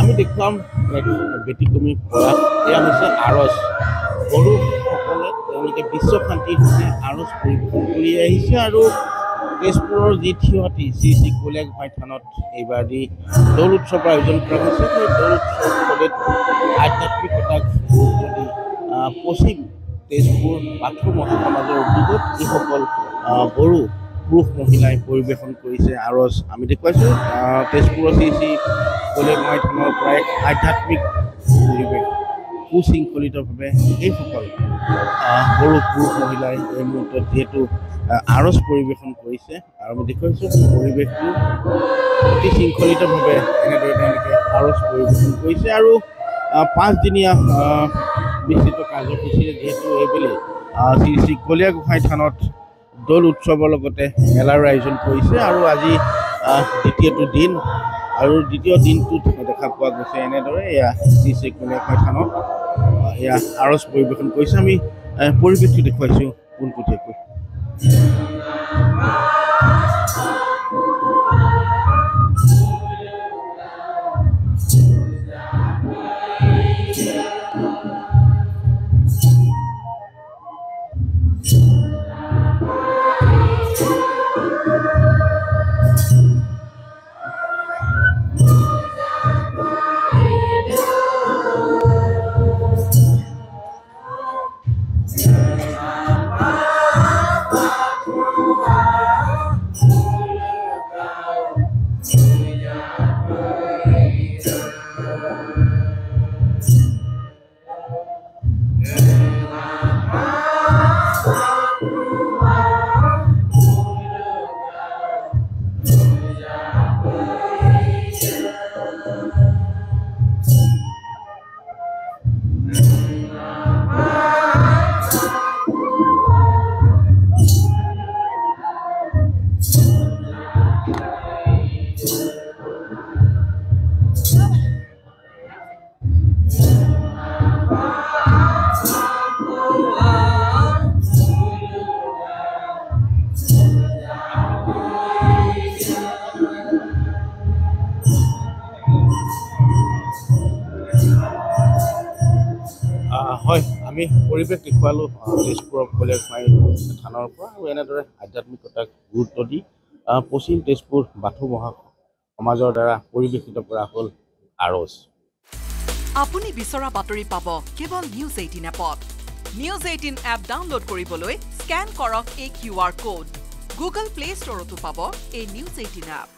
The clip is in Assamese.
আমি দেখুৱাম ব্যতিক্ৰমী প্ৰয়াস এয়া হৈছে আৰজ বড়োসকলে তেওঁলোকে বিশ্ব শান্তিৰ বাবে আৰজ পৰিৱেশন কৰি আহিছে আৰু তেজপুৰৰ যি থিয়তি শ্ৰী শ্ৰী কলীয়াগোসাঁই থানত এইবাৰ দি দৌল উৎসৱৰ আয়োজন কৰা হৈছে সেই দৌল উৎসৱত আধ্যাত্মিকতাক গুৰুত্ব দি পশ্চিম তেজপুৰ বাথৌ মহাসমাজৰ উদ্যোগত যিসকল বড়ো পুৰুষ মহিলাই পৰিৱেশন কৰিছে আৰজ আমি দেখুৱাইছোঁ তেজপুৰৰ শ্ৰী শ্ৰী কলীয়াগোসাঁই থানৰ পৰা এক আধ্যাত্মিক পৰিৱেশ সুশৃংখলিতভাৱে এইসকল বড়ো পুৰুষ মহিলাই এই মুহূৰ্তত যিহেতু আৰজ পৰিৱেশন কৰিছে আৰু আমি দেখুৱাইছোঁ পৰিৱেশটো অতি শৃংখলিতভাৱে এনেদৰে তেওঁলোকে আৰজ পৰিৱেশন কৰিছে আৰু 5 দিনীয়া বিস্তৃত কাৰ্যসূচীৰে যিহেতু এইবেলি শ্ৰী শ্ৰী কলীয়াগোসাঁই থানত দৌল উৎসৱৰ লগতে মেলাৰ আয়োজন কৰিছে আৰু আজি দ্বিতীয়টো দিন আৰু দ্বিতীয় দিনটোত দেখা পোৱা গৈছে এনেদৰে এয়া শ্ৰী শ্ৰী কলীয়াগোসাঁই থানত এয়া আৰজ পৰিৱেশন কৰিছে আমি পৰিৱেশটো দেখুৱাইছোঁ পোনপটীয়াকৈ হয় আমি পৰিৱেশ দেখুৱালোঁ তেজপুৰৰ কলীয়াগোসাঁই থানৰ পৰা আৰু এনেদৰে আধ্যাত্মিকতাক গুৰুত্ব দি পশ্চিম তেজপুৰ বাথৌ মহাসমাজৰ দ্বাৰা পৰিৱেশিত কৰা হ'ল আৰজ আপুনি বিচৰা বাতৰি পাব কেৱল নিউজ 18 এপত নিউজ 18 এপ ডাউনলোড কৰিবলৈ স্কেন কৰক এই QR কোড গুগল প্লে ষ্টৰতো পাব এই নিউজ 18 এপ